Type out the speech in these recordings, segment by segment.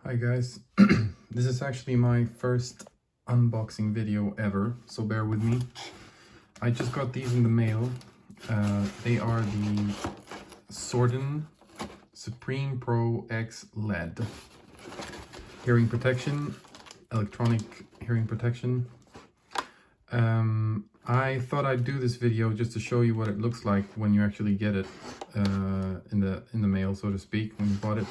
Hi guys, this is actually my first unboxing video ever, so bear with me. I just got these in the mail. They are the Sordin Supreme Pro X LED. Hearing protection, electronic hearing protection. I thought I'd do this video just to show you what it looks like when you actually get it in the mail, so to speak, when you bought it.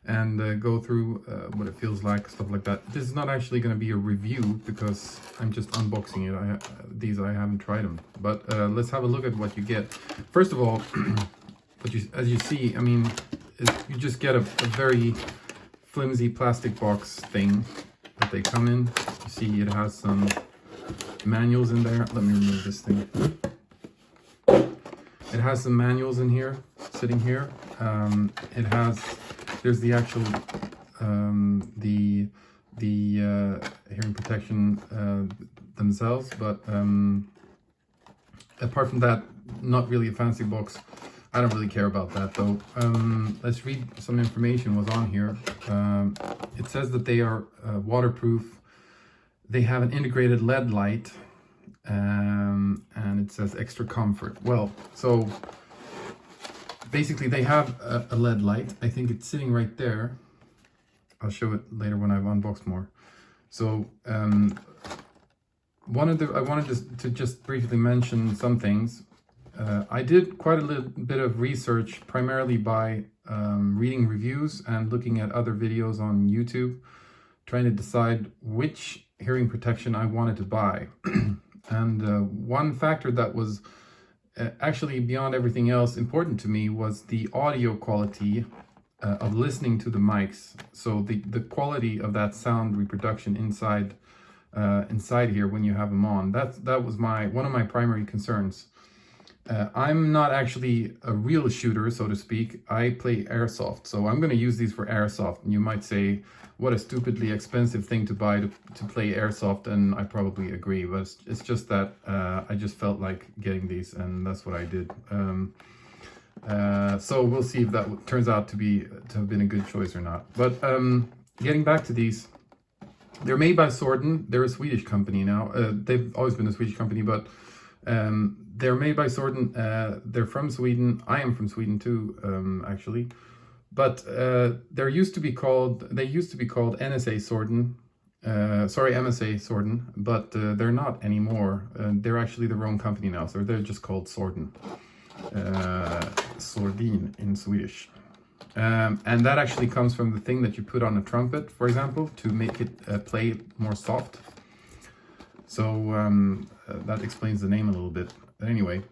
And go through what it feels like, stuff like that. This is not actually going to be a review because I'm just unboxing it. I haven't tried them, but let's have a look at what you get. First of all, as you see, I mean, you just get a very flimsy plastic box thing that they come in. You see, it has some manuals in there. Let me remove this thing. It has some manuals in here, sitting here. There's the actual the hearing protection themselves, but apart from that, not really a fancy box. I don't really care about that though. Let's read some information what's on here. It says that they are waterproof. They have an integrated LED light, and it says extra comfort. Well, so basically they have a LED light. I think it's sitting right there. I'll show it later when I've unboxed more. So I wanted to just briefly mention some things. I did quite a little bit of research, primarily by reading reviews and looking at other videos on YouTube, trying to decide which hearing protection I wanted to buy. And one factor that was actually beyond everything else important to me was the audio quality of listening to the mics. So the quality of that sound reproduction inside here when you have them on. That was one of my primary concerns. I'm not actually a real shooter, so to speak. I play airsoft, so I'm going to use these for airsoft. And you might say, what a stupidly expensive thing to buy to play airsoft, and I probably agree. But it's just that I just felt like getting these, and that's what I did. So we'll see if that turns out to have been a good choice or not. But getting back to these, they're made by Sordin. They're a Swedish company now. They've always been a Swedish company, but they're made by Sordin. They're from Sweden. I am from Sweden too, actually. But they used to be called NSA Sordin. MSA Sordin, but they're not anymore. They're actually their own company now, so they're just called Sordin. Sordin in Swedish. And that actually comes from the thing that you put on a trumpet, for example, to make it play more soft. So that explains the name a little bit. But anyway,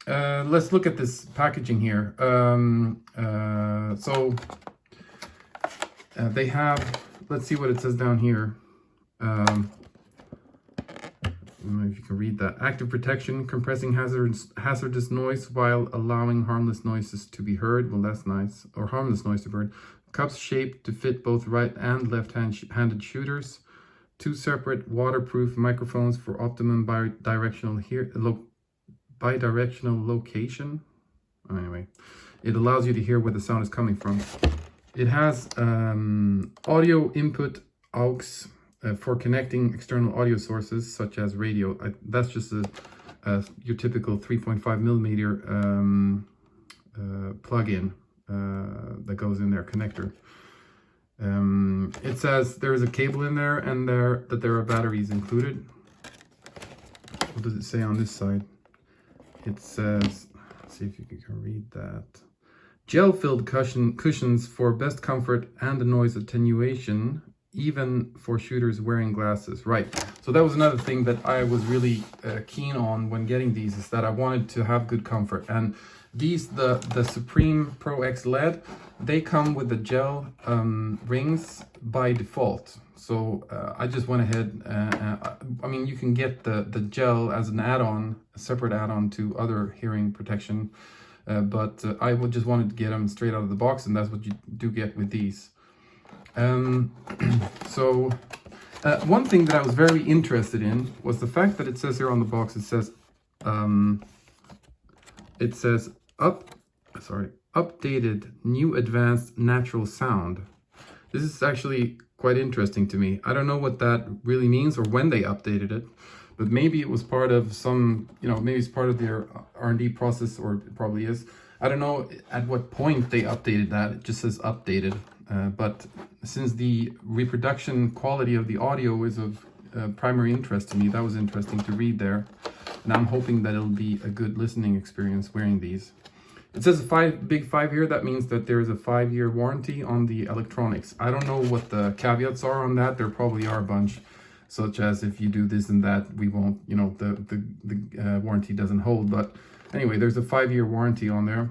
let's look at this packaging here. They have, let's see what it says down here. I don't know if you can read that. Active protection, compressing hazardous noise while allowing harmless noises to be heard. Well, that's nice. Or harmless noise to be heard. Cups shaped to fit both right and left-handed shooters. 2 separate waterproof microphones for optimum bidirectional location. Anyway, it allows you to hear where the sound is coming from. It has audio input aux for connecting external audio sources such as radio. That's just your typical 3.5 millimeter plug-in that goes in there, connector. It says there is a cable in there and that there are batteries included. What does it say on this side? It says, let's see if you can read that. Gel-filled cushions for best comfort and noise attenuation, even for shooters wearing glasses. Right. So that was another thing that I was really keen on when getting these, is that I wanted to have good comfort. And these, the Supreme Pro X LED, they come with the gel rings by default. So I just went ahead. I mean, you can get the gel as an add-on, a separate add-on to other hearing protection. But I just wanted to get them straight out of the box, and that's what you do get with these. So one thing that I was very interested in was the fact that it says here on the box, it says updated new advanced natural sound. This is actually quite interesting to me. I don't know what that really means or when they updated it, but maybe it was part of some, maybe it's part of their R&D process, or it probably is. I don't know at what point they updated that. It just says updated. But since the reproduction quality of the audio is of primary interest to me, that was interesting to read there. And I'm hoping that it'll be a good listening experience wearing these. It says big 5 year. That means that there's a 5-year warranty on the electronics. I don't know what the caveats are on that. There probably are a bunch, such as if you do this and that, we won't, the warranty doesn't hold. But anyway, there's a 5-year warranty on there.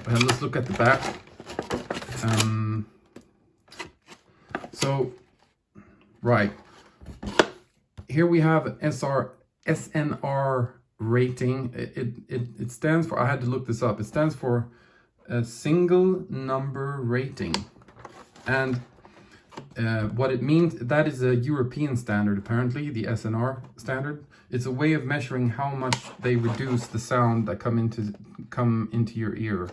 And let's look at the back. Right. Here we have SNR rating. It stands for, I had to look this up, it stands for a single number rating. And what it means, that is a European standard apparently, the SNR standard. It's a way of measuring how much they reduce the sound that come into your ear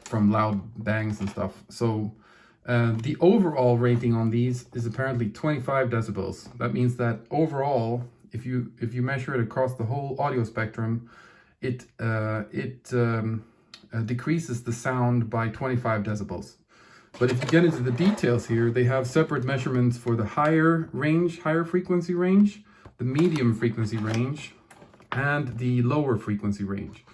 from loud bangs and stuff. So the overall rating on these is apparently 25 decibels. That means that overall, if you measure it across the whole audio spectrum, it decreases the sound by 25 decibels. But if you get into the details here, they have separate measurements for the higher frequency range, the medium frequency range, and the lower frequency range.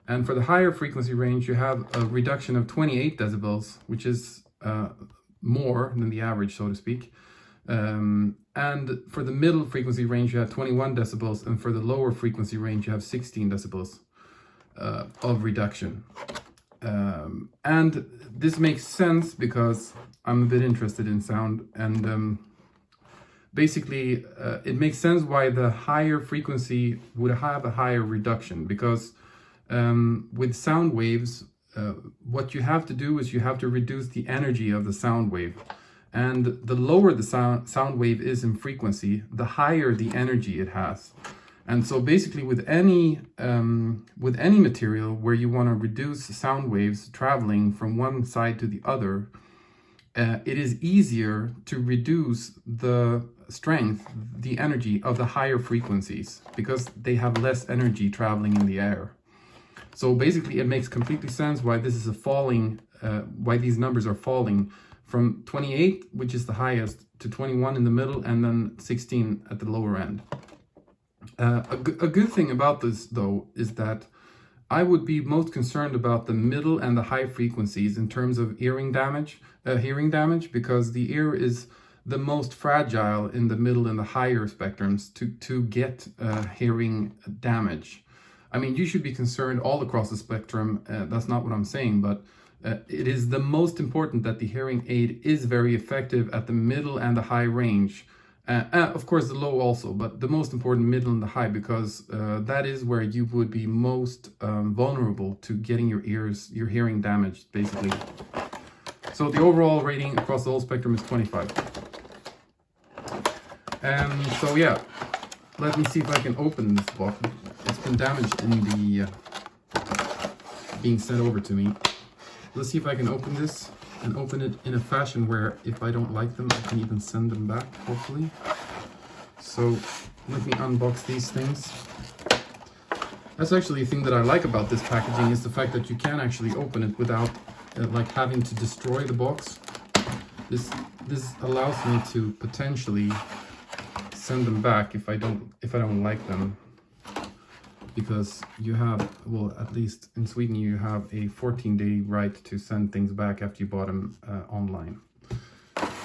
And for the higher frequency range, you have a reduction of 28 decibels, which is more than the average, so to speak. And for the middle frequency range, you have 21 decibels, and for the lower frequency range, you have 16 decibels of reduction. And this makes sense because I'm a bit interested in sound, and basically it makes sense why the higher frequency would have a higher reduction, because with sound waves, what you have to do is you have to reduce the energy of the sound wave. And the lower the sound wave is in frequency, the higher the energy it has. And so basically with any material where you want to reduce sound waves traveling from one side to the other, it is easier to reduce the strength, the energy of the higher frequencies, because they have less energy traveling in the air. So basically it makes completely sense why this is why these numbers are falling from 28, which is the highest, to 21 in the middle, and then 16 at the lower end. A good thing about this, though, is that I would be most concerned about the middle and the high frequencies in terms of hearing damage, because the ear is the most fragile in the middle and the higher spectrums to get hearing damage. I mean, you should be concerned all across the spectrum. That's not what I'm saying, but it is the most important that the hearing aid is very effective at the middle and the high range. Of course, the low also, but the most important middle and the high, because that is where you would be most vulnerable to getting your hearing damaged, basically. So the overall rating across the whole spectrum is 25. So yeah, let me see if I can open this box. It's been damaged in the being sent over to me. Let's see if I can open this and open it in a fashion where if I don't like them, I can even send them back, hopefully. So let me unbox these things. That's actually a thing that I like about this packaging, is the fact that you can actually open it without like having to destroy the box. This allows me to potentially send them back if I don't like them. Because you have, well, at least in Sweden, you have a 14-day right to send things back after you bought them online.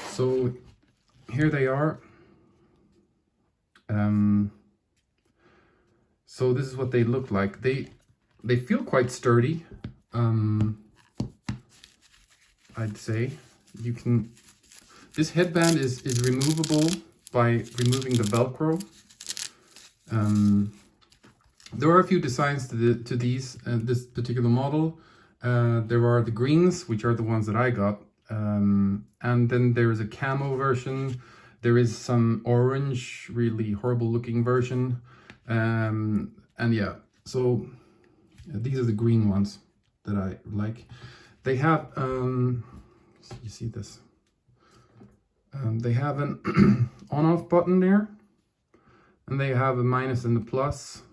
So here they are. So this is what they look like. They feel quite sturdy. I'd say this headband is removable by removing the Velcro. There are a few designs to these, this particular model. There are the greens, which are the ones that I got. And then there is a camo version. There is some orange, really horrible looking version. And yeah, so these are the green ones that I like. They have, you see this? They have an on-off button there, and they have a minus and a plus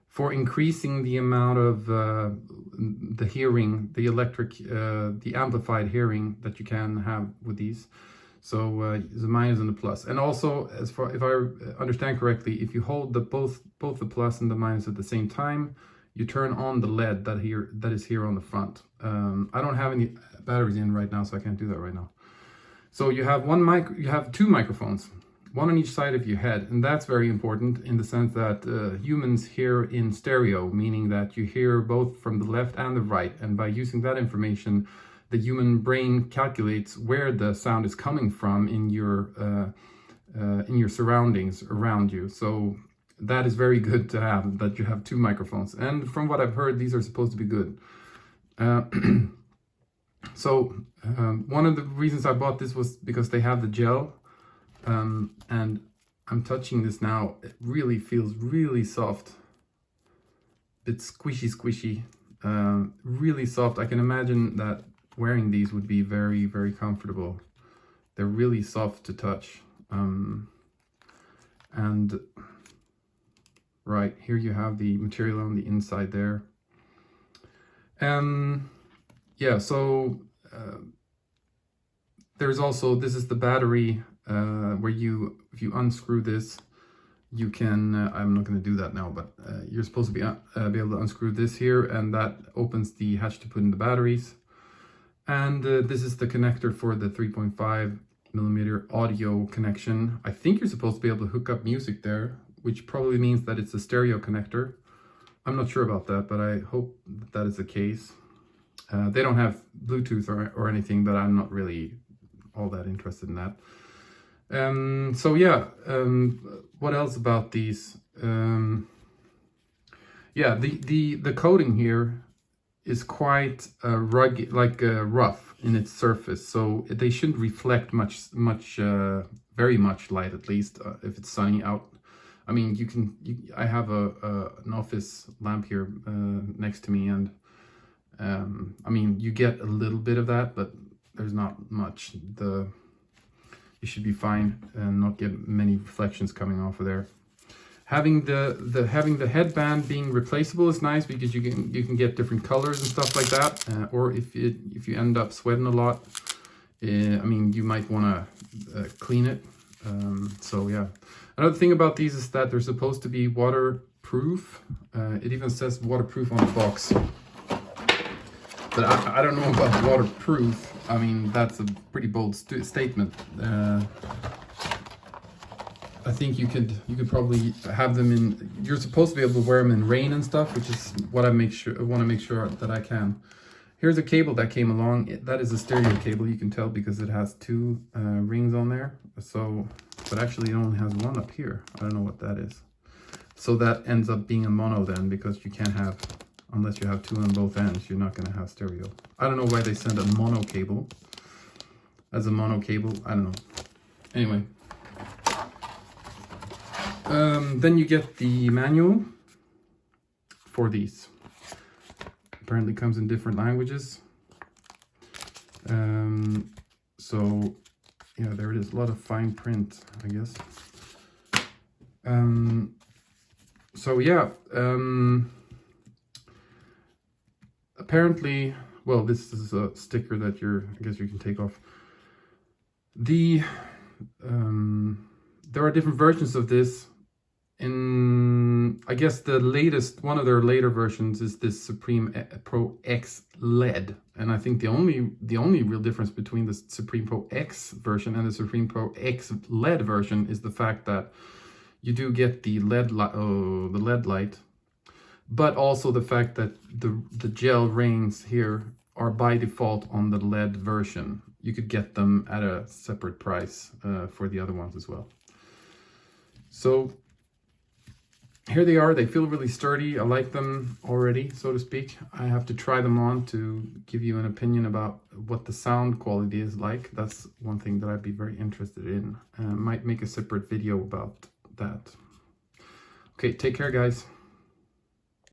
for increasing the amount of the hearing, the electric, the amplified hearing that you can have with these. So the minus and the plus. And also, as far if I understand correctly, if you hold both the plus and the minus at the same time, you turn on the LED that is here on the front. I don't have any batteries in right now, so I can't do that right now. So you have you have two microphones, one on each side of your head, and that's very important in the sense that humans hear in stereo, meaning that you hear both from the left and the right, and by using that information, the human brain calculates where the sound is coming from in your surroundings around you. So that is very good to have, that you have two microphones. And from what I've heard, these are supposed to be good. So one of the reasons I bought this was because they have the gel. And I'm touching this now. It really feels really soft. It's squishy, really soft. I can imagine that wearing these would be very, very comfortable. They're really soft to touch. And right here you have the material on the inside there. Yeah, so there's also, this is the battery where if you unscrew this, you can, I'm not going to do that now, but you're supposed to be able to unscrew this here, and that opens the hatch to put in the batteries. And this is the connector for the 3.5mm audio connection. I think you're supposed to be able to hook up music there, which probably means that it's a stereo connector. I'm not sure about that, but I hope that is the case. They don't have Bluetooth or anything, but I'm not really all that interested in that. So yeah, what else about these? Yeah, the coating here is quite rugged, like rough in its surface, so they shouldn't reflect very much light, at least if it's sunny out. I mean, I have an office lamp here next to me, and I mean, you get a little bit of that, but there's not much. You should be fine and not get many reflections coming off of there. Having the headband being replaceable is nice, because you can get different colors and stuff like that. Or if you end up sweating a lot, I mean, you might want to clean it. So yeah. Another thing about these is that they're supposed to be waterproof. It even says waterproof on the box. But I don't know about waterproof. I mean, that's a pretty bold statement. I think you could probably have them in. You're supposed to be able to wear them in rain and stuff, which is what I want to make sure that I can. Here's a cable that came along. That is a stereo cable. You can tell because it has two rings on there. So, but actually it only has one up here. I don't know what that is. So that ends up being a mono then, because you can't have, unless you have two on both ends, you're not going to have stereo. I don't know why they send a mono cable as a mono cable. I don't know. Anyway. Then you get the manual for these. Apparently comes in different languages. So yeah, there it is. A lot of fine print, I guess. So yeah, apparently, well, this is a sticker that I guess you can take off. There are different versions of this. I guess the latest, one of their later versions is this Supreme Pro X LED, and I think the only real difference between the Supreme Pro X version and the Supreme Pro X LED version is the fact that you do get the LED light, but also the fact that the gel rings here are by default on the LED version. You could get them at a separate price for the other ones as well. So here they are. They feel really sturdy. I like them already, so to speak. I have to try them on to give you an opinion about what the sound quality is like. That's one thing that I'd be very interested in. Might make a separate video about that. Okay, take care, guys.